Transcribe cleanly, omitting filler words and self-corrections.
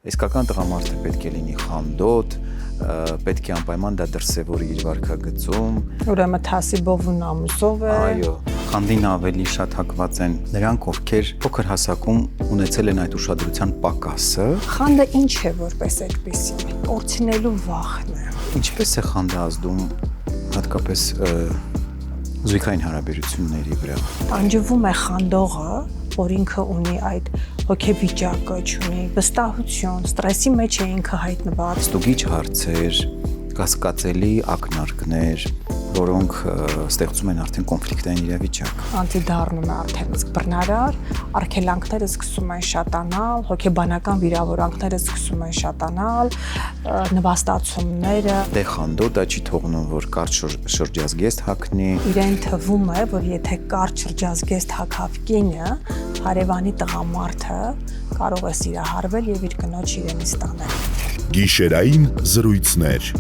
Իսկական տղամարդը պետք է լինի խանդոտ, պետք է անպայման դա դրսևորի իր վարքագծում։ Ուրեմն թասիբով ու նամուսով է։ Այո, խանդին ավելի շատ հակված են նրանք, ովքեր փոքր հասակում ունեցել են այդ ուշադրության պակասը։ Խանդը ինչ է որպես այդպեսի։ Կորցնելու վախն է։ Ինչպես է խանդը ազդում հատկապես զույգային հարաբերությունների վրա։ Տանջվում է խանդողը, որ ինքը ունի այդ հոգեվիճակը, ունի վստահություն, ստրեսի մեջ է ինքը հայտնված։ Ստուգիչ հարցեր, կասկածելի ակնարկներ, որոնք ստեղծում են արդեն կոնֆլիկտային իրավիճակ։ Անձը դառնում է արդեն իսկ բռնարար, արգելանքները սկսում են շատանալ, հոգեբանական վիրավորանքները սկսում են շատանալ, նվաստացումները։ Դե խանդոտ դա չի թողնում, որ կարճ շրջազգեստ հագնի։ Իրեն թվում է, որ եթե կարճ շրջազգեստ հագավ կինը, հարևանի տղամարդը կարող է սիրահարվել եւ իր կնոջ իրենից տանել։ Գիշերային զրույցներ։